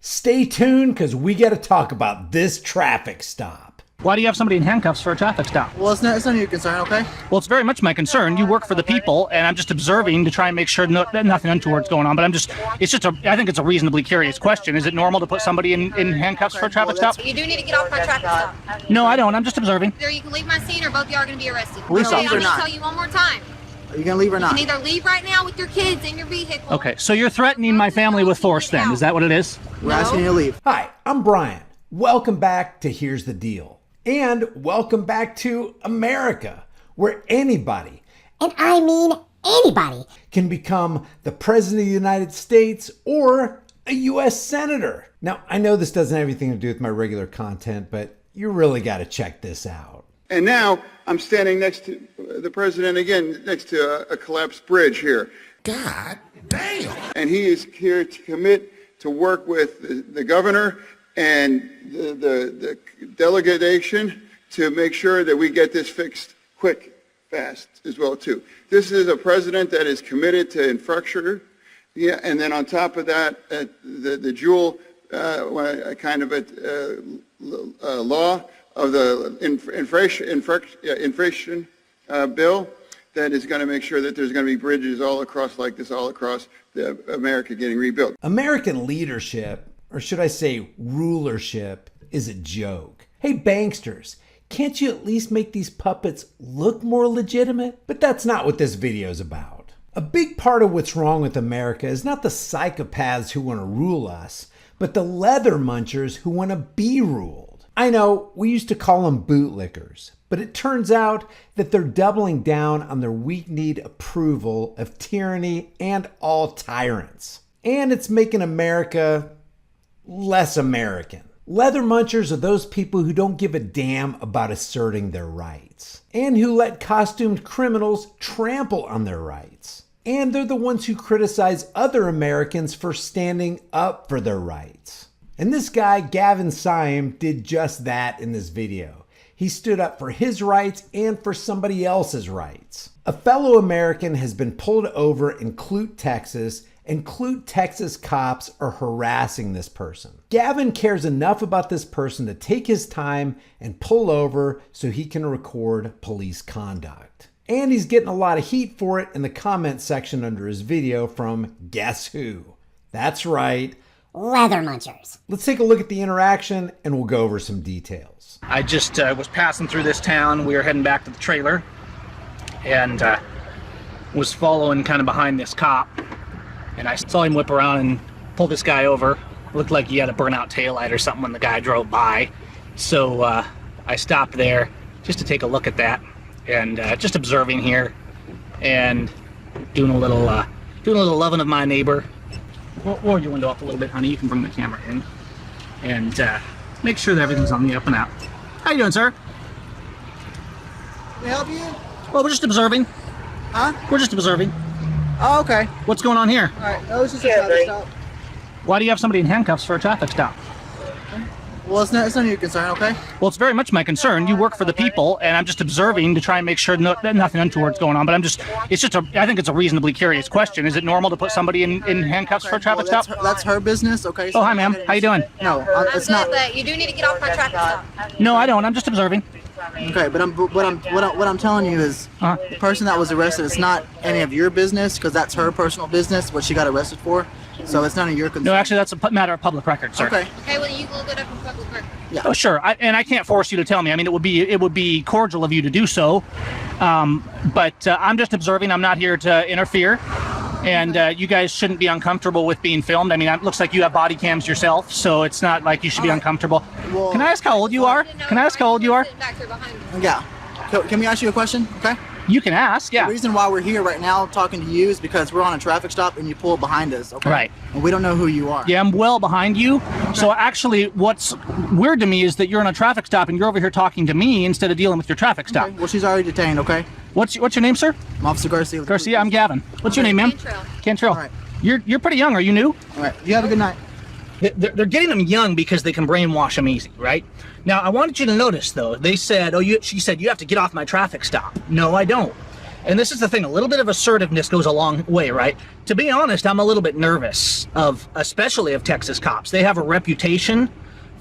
Stay tuned because we got to talk about this traffic stop. Why do you have somebody in handcuffs for a traffic stop? Well, it's none of your concern, okay? Well, it's very much my concern. You work for the people, and I'm just observing to try and make sure that nothing untoward's going on. But I think it's a reasonably curious question. Is it normal to put somebody in handcuffs for a traffic stop? You do need to get off for a traffic stop. No, I don't. I'm just observing. Either you can leave my scene or both of you are going to be arrested. Police I'm officer going to not. tell you one more time. Are you going to leave or You not? can either leave right now with your kids in your vehicle. Okay, so you're threatening my family with force then. Is that what it is? We're asking you to leave. Hi, I'm Brian. Welcome back to Here's the Deal. And welcome back to America, where anybody, and I mean anybody, can become the President of the United States or a U.S. Senator. Now, I know this doesn't have anything to do with my regular content, but you really got to check this out. And now I'm standing next to the president again, next to a collapsed bridge here. God damn. And he is here to commit to work with the governor and the delegation to make sure that we get this fixed quick, fast as well too. This is a president that is committed to infrastructure, and then on top of that, the dual kind of law of the inflation bill that is going to make sure that there's going to be bridges all across like this, all across America getting rebuilt. American leadership, or should I say rulership, is a joke. Hey, banksters, can't you at least make these puppets look more legitimate? But that's not what this video is about. A big part of what's wrong with America is not the psychopaths who want to rule us, but the leather munchers who want to be ruled. I know we used to call them bootlickers, but it turns out that they're doubling down on their weak-kneed approval of tyranny and all tyrants. And it's making America less American. Leather munchers are those people who don't give a damn about asserting their rights and who let costumed criminals trample on their rights. And they're the ones who criticize other Americans for standing up for their rights. And this guy, Gavin Syme, did just that in this video. He stood up for his rights and for somebody else's rights. A fellow American has been pulled over in Clute, Texas, and Clute, Texas cops are harassing this person. Gavin cares enough about this person to take his time and pull over so he can record police conduct. And he's getting a lot of heat for it in the comment section under his video from guess who? That's right, leather munchers. Let's take a look at the interaction and we'll go over some details. I just was passing through this town. We were heading back to the trailer and was following kind of behind this cop. And I saw him whip around and pull this guy over. Looked like he had a burnout taillight or something when the guy drove by. So I stopped there just to take a look at that and just observing here and doing a little loving of my neighbor. Roll your window up a little bit, honey. You can bring the camera in and make sure that everything's on the up and out. How you doing, sir? Can I help you? Well, we're just observing. Huh? We're just observing. Oh, okay. What's going on here? All right. That was just a traffic stop. Why do you have somebody in handcuffs for a traffic stop? Well, it's none of your concern, okay? Well, it's very much my concern. You work for the people, and I'm just observing to try and make sure that nothing untoward's going on. But I think it's a reasonably curious question. Is it normal to put somebody in handcuffs for a traffic stop? That's her business, okay? Oh, hi, ma'am. How you doing? No, it's I'm not. good, but you do need to get off for a traffic stop. No, I don't. I'm just observing. Okay, but what I'm telling you is the person that was arrested, it's not any of your business because that's her personal business, what she got arrested for. So it's none of your concern. No, actually, that's a matter of public record, sir. Okay. Okay, well, you can look it up in public record. Yeah. Oh, sure. I can't force you to tell me. I mean, it would be cordial of you to do so. But I'm just observing. I'm not here to interfere. And you guys shouldn't be uncomfortable with being filmed. I mean, it looks like you have body cams yourself, so it's not like you should be uncomfortable. Well, Can I ask how old you are? Can I ask how old you are? Back here behind me. Yeah. Can we ask you a question? Okay. You can ask, yeah. The reason why we're here right now talking to you is because we're on a traffic stop and you pull behind us, okay? Right. And we don't know who you are. Yeah, I'm well behind you. So actually, what's weird to me is that you're on a traffic stop and you're over here talking to me instead of dealing with your traffic stop. Okay. Well, she's already detained, okay? What's your name, sir? I'm Officer Garcia. Garcia, I'm Gavin. What's your name, ma'am? Cantrell. Cantrell. All right. You're pretty young. Are you new? All right. You have a good night. They're getting them young because they can brainwash them easy, right? Now, I wanted you to notice, though, they said, she said, you have to get off my traffic stop. No, I don't. And this is the thing, a little bit of assertiveness goes a long way, right? To be honest, I'm a little bit nervous especially of Texas cops. They have a reputation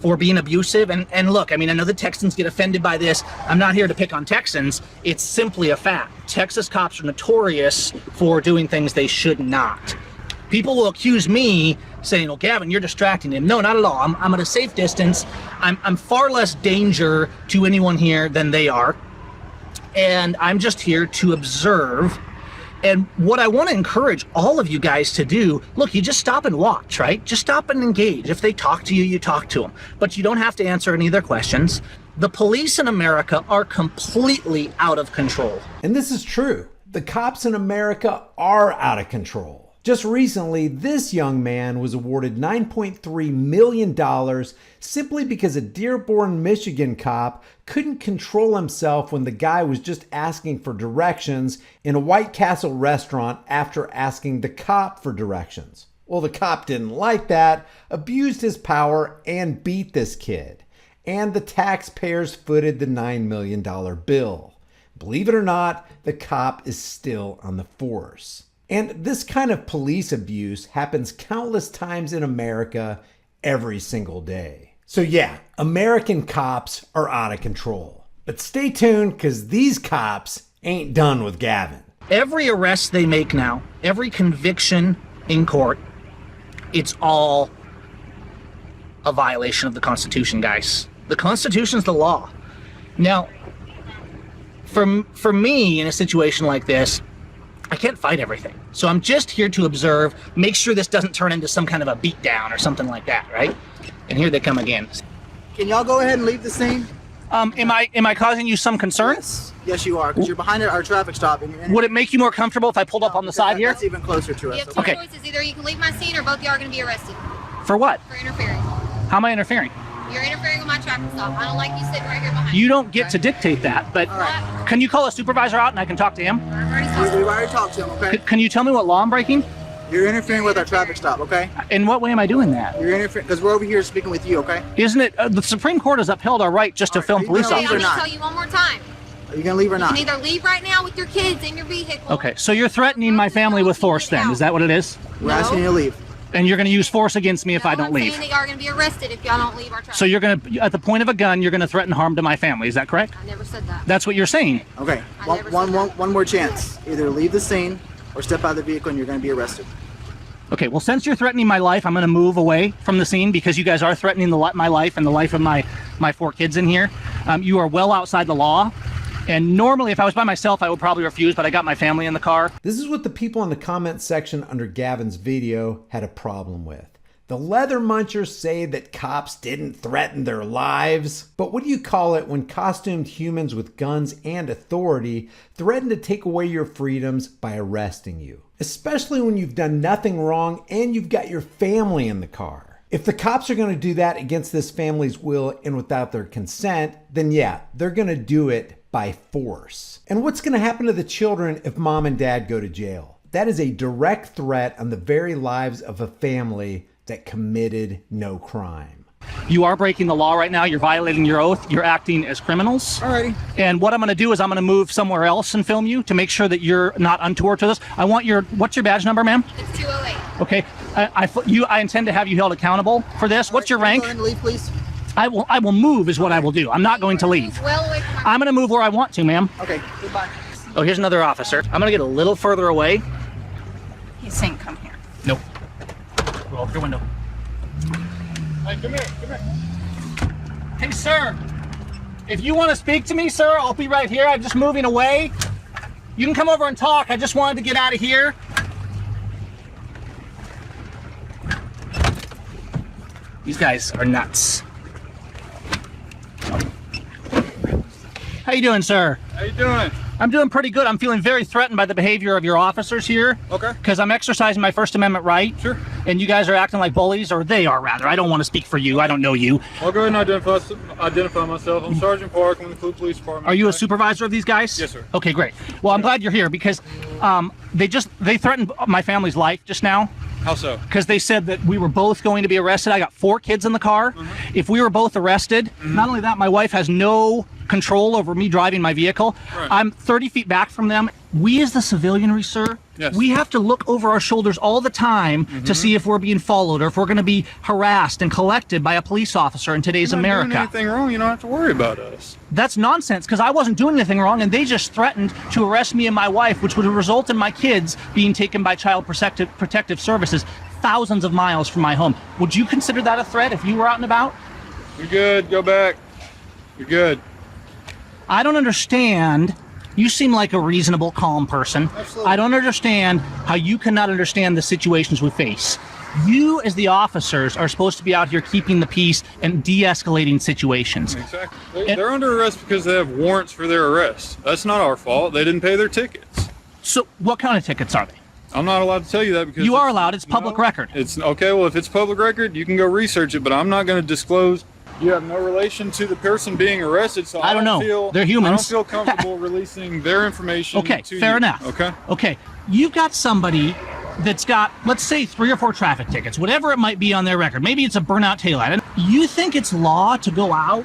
for being abusive. And look, I mean, I know the Texans get offended by this. I'm not here to pick on Texans. It's simply a fact. Texas cops are notorious for doing things they should not. People will accuse me saying, "Oh, Gavin, you're distracting him." No, not at all. I'm at a safe distance. I'm far less danger to anyone here than they are. And I'm just here to observe. And what I want to encourage all of you guys to do, look, you just stop and watch, right? Just stop and engage. If they talk to you, you talk to them. But you don't have to answer any of their questions. The police in America are completely out of control. And this is true. The cops in America are out of control. Just recently, this young man was awarded $9.3 million simply because a Dearborn, Michigan cop couldn't control himself when the guy was just asking for directions in a White Castle restaurant after asking the cop for directions. Well, the cop didn't like that, abused his power, and beat this kid. And the taxpayers footed the $9 million bill. Believe it or not, the cop is still on the force. And this kind of police abuse happens countless times in America every single day. So yeah, American cops are out of control. But stay tuned, because these cops ain't done with Gavin. Every arrest they make now, every conviction in court, it's all a violation of the Constitution, guys. The Constitution's the law. Now, for me, in a situation like this, I can't fight everything. So I'm just here to observe, make sure this doesn't turn into some kind of a beatdown or something like that, right? And here they come again. Can y'all go ahead and leave the scene? Am I causing you some concern? Yes, you are, because you're behind our traffic stop. And Would it make you more comfortable if I pulled up on the side here? That's even closer to You us. have two Okay. choices. Either you can leave my scene or both of y'all are going to be arrested For what? for interfering. How am I interfering? You're interfering with my traffic stop. I don't like you sitting right here behind You me. don't get to dictate that, but right. can you call a supervisor out and I can talk to him? I've already talked to We've you. already talked to him, okay? Can you tell me what law I'm breaking? You're interfering with our traffic stop, okay? In what way am I doing that? You're interfering, because we're over here speaking with you, okay? Isn't it, the Supreme Court has upheld our right just to film Are you police gonna Okay, leave I'm officers. going or to not? tell you one more time. Are you going to leave or You not? can either leave right now with your kids in your vehicle. Okay, so you're threatening my family with force then, is that what it is? We're asking you to leave. And you're going to use force against me if I don't I'm leave. saying that y'all are going to be arrested if y'all don't leave our traffic. So you're going to, at the point of a gun, you're going to threaten harm to my family, is that correct? I never said that. That's what you're saying. Okay, I one, never one, said one, that. one more chance. Either leave the scene or step out of the vehicle and you're going to be arrested. Okay, well, since you're threatening my life, I'm going to move away from the scene because you guys are threatening my life and the life of my 4 kids in here. You are well outside the law. And normally, if I was by myself, I would probably refuse, but I got my family in the car. This is what the people in the comment section under Gavin's video had a problem with. The leather munchers say that cops didn't threaten their lives. But what do you call it when costumed humans with guns and authority threaten to take away your freedoms by arresting you? Especially when you've done nothing wrong and you've got your family in the car. If the cops are going to do that against this family's will and without their consent, then yeah, they're going to do it by force. And what's going to happen to the children if mom and dad go to jail? That is a direct threat on the very lives of a family that committed no crime. You are breaking the law right now. You're violating your oath. You're acting as criminals. Alrighty. And what I'm going to do is I'm going to move somewhere else and film you to make sure that you're not untoward to this. I want what's your badge number, ma'am? It's 208. Okay. I intend to have you held accountable for this. What's your rank? Go ahead and leave, please. I will move is what I will do. I'm not going to leave. Well away from my I'm going to move where I want to, ma'am. Okay, goodbye. Oh, here's another officer. I'm going to get a little further away. He's saying come here. Nope. Roll up your window. Hey, come here. Hey, sir. If you want to speak to me, sir, I'll be right here. I'm just moving away. You can come over and talk. I just wanted to get out of here. These guys are nuts. How you doing, sir? How you doing? I'm doing pretty good. I'm feeling very threatened by the behavior of your officers here. Okay. Because I'm exercising my First Amendment right. Sure. And you guys are acting like bullies, or they are rather. I don't want to speak for you. I don't know you. I'll go ahead and identify myself. I'm Sergeant Park. I'm in the Clue Police Department. Are you a supervisor of these guys? Yes, sir. Okay, great. Well, I'm glad you're here because they threatened my family's life just now. How so? Because they said that we were both going to be arrested. I got 4 kids in the car. Mm-hmm. If we were both arrested, not only that, my wife has no control over me driving my vehicle. Right. I'm 30 feet back from them. we as the civilianry, sir, Yes. we have to look over our shoulders all the time to see if we're being followed or if we're going to be harassed and collected by a police officer in today's You're not America. doing anything wrong. You don't have to worry about us. That's nonsense, because I wasn't doing anything wrong, and they just threatened to arrest me and my wife, which would result in my kids being taken by Child Protective Services thousands of miles from my home. Would you consider that a threat if you were out and about? You're good. Go back. You're good. I don't understand. You seem like a reasonable, calm person. Absolutely. I don't understand how you cannot understand the situations we face. You, as the officers, are supposed to be out here keeping the peace and de-escalating situations. Exactly. They're under arrest because they have warrants for their arrest. That's not our fault. They didn't pay their tickets. So what kind of tickets are they? I'm not allowed to tell you that because You are allowed. It's public record. It's okay. Well, if it's public record, you can go research it, but I'm not going to disclose. You have no relation to the person being arrested, so I don't know. Feel, They're humans. I don't feel comfortable releasing their information. Okay, to fair you. enough. Okay. Okay, you've got somebody that's got, let's say, 3 or 4 traffic tickets, whatever it might be on their record. Maybe it's a burnout taillight. And you think it's law to go out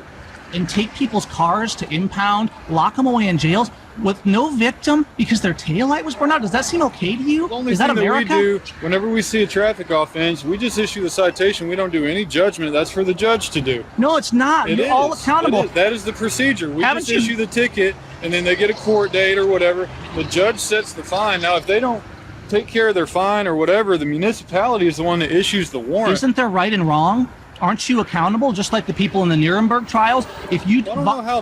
and take people's cars to impound, lock them away in jails with no victim because their taillight was burned out? Does that seem okay to you? The only Is that thing America? that we do whenever we see a traffic offense, we just issue the citation. We don't do any judgment. That's for the judge to do. No, it's not. It You're is. all accountable. It is. That is the procedure. We Haven't just you- issue the ticket, and then they get a court date or whatever. The judge sets the fine. Now, if they don't take care of their fine or whatever, the municipality is the one that issues the warrant. Isn't there right and wrong? Aren't you accountable, just like the people in the Nuremberg trials? If you I don't know how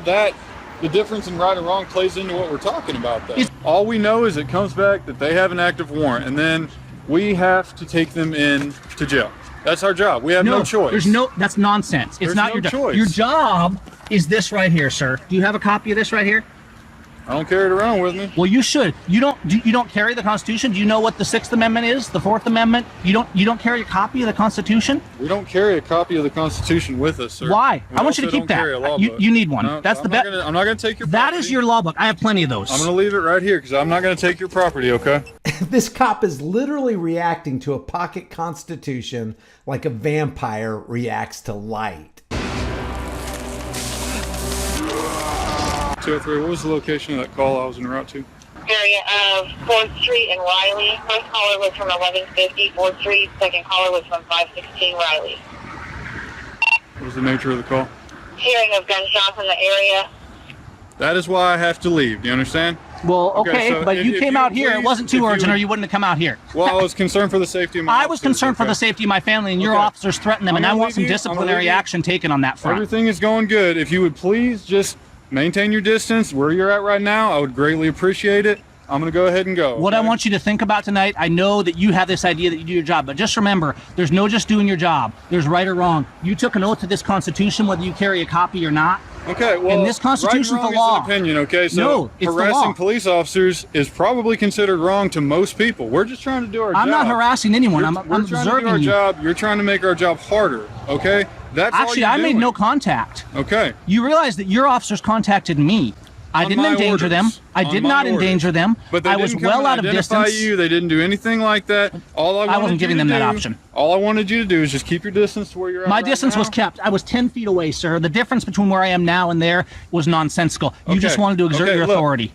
the difference in right and wrong plays into what we're talking about, though. It's- All we know is it comes back that they have an active warrant, and then we have to take them in to jail. That's our job. We have no choice. That's nonsense. It's There's not no your job. choice. Your job is this right here, sir. Do you have a copy of this right here? I don't carry it around with me. Well, you should. You don't carry the Constitution? Do you know what the 6th Amendment is? The 4th Amendment? You don't carry a copy of the Constitution? We don't carry a copy of the Constitution with us, sir. Why? We I want you to also keep don't carry a law that. You, book. you need one. No, That's the I'm best. I'm not going to take your That property. is your law book. I have plenty of those. I'm going to leave it right here because I'm not going to take your property, okay? This cop is literally reacting to a pocket constitution like a vampire reacts to light. 203, what was the location of that call I was en route to? Area of 4th Street and Riley. First caller was from 1150 4th Street. Second caller was from 516 Riley. What was the nature of the call? Hearing of gunshots in the area. That is why I have to leave. Do you understand? Well, okay, Okay, so but you if came you out here. It please- wasn't too if you urgent, or would- you wouldn't have come out here. Well, I was concerned for the safety of my I was officers, concerned for okay? the safety of my family, and your Okay. officers threatened them, I'm and I gonna want leave some you. I'm gonna disciplinary leave you. action taken on that front. Everything is going good. If you would please just maintain your distance where you're at right now, I would greatly appreciate it. I'm going to go ahead and go. What I okay? want you to think about tonight, I know that you have this idea that you do your job, but just remember, there's no just doing your job. There's right or wrong. You took an oath to this Constitution, whether you carry a copy or not. Okay, well, And this Constitution right and for wrong law. is an opinion, okay? So No, it's the harassing law. police officers is probably considered wrong to most people. We're just trying to do our job. I'm not harassing anyone. I'm We're trying to do observing our you. job. You're trying to make our job harder, okay? That's all Actually, you're I made doing. no contact. Okay. You realize that your officers contacted me. I On didn't my endanger them. orders. I On did my not orders. endanger them. But they I was didn't come well and out of identify distance. you. They didn't do anything like that. All I wasn't wanted giving you them to that do- option. All I wanted you to do is just keep your distance to where you're at. My right distance now. was kept. I was 10 feet away, sir. The difference between where I am now and there was nonsensical. You just Okay. wanted to exert Okay, your look. authority.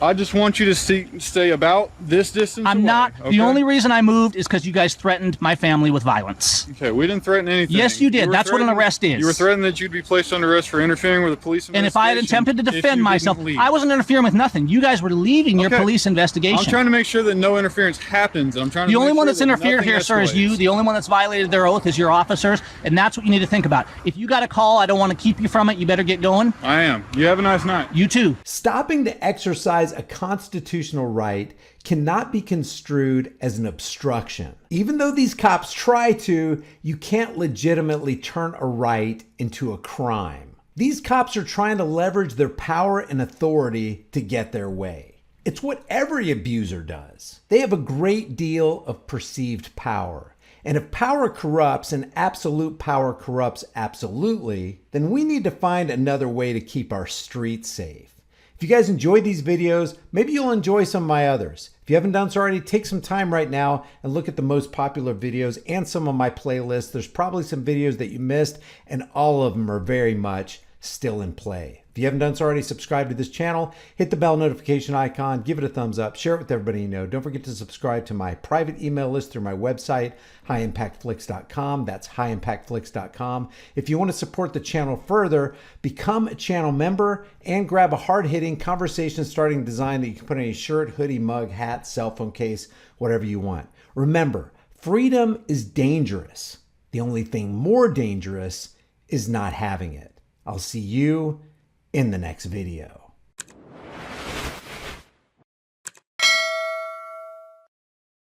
I just want you to stay about this distance. I'm away, not. okay? The only reason I moved is because you guys threatened my family with violence. Okay, we didn't threaten anything. Yes, you did. were That's what an threatened- arrest is. You were threatened that you'd be placed under arrest for interfering with a police And if I had investigation attempted to if defend you myself, didn't leave. I wasn't interfering with nothing. You guys were leaving your Okay. police investigation. I'm trying to make sure that no interference happens. I'm trying to The only make one sure that's that interfered nothing here, sir, is you. escalates. The only one that's violated their oath is your officers, and that's what you need to think about. If you got a call, I don't want to keep you from it. You better get going. I am. You have a nice night. You too. Stopping to exercise a constitutional right cannot be construed as an obstruction. Even though these cops try to, you can't legitimately turn a right into a crime. These cops are trying to leverage their power and authority to get their way. It's what every abuser does. They have a great deal of perceived power. And if power corrupts and absolute power corrupts absolutely, then we need to find another way to keep our streets safe. If you guys enjoyed these videos, maybe you'll enjoy some of my others. If you haven't done so already, take some time right now and look at the most popular videos and some of my playlists. There's probably some videos that you missed, and all of them are very much still in play. If you haven't done so already, subscribe to this channel, hit the bell notification icon, give it a thumbs up, share it with everybody you know. Don't forget to subscribe to my private email list through my website, highimpactflix.com. That's highimpactflix.com. If you want to support the channel further, become a channel member and grab a hard-hitting, conversation-starting design that you can put on a shirt, hoodie, mug, hat, cell phone case, whatever you want. Remember, freedom is dangerous. The only thing more dangerous is not having it. I'll see you in the next video.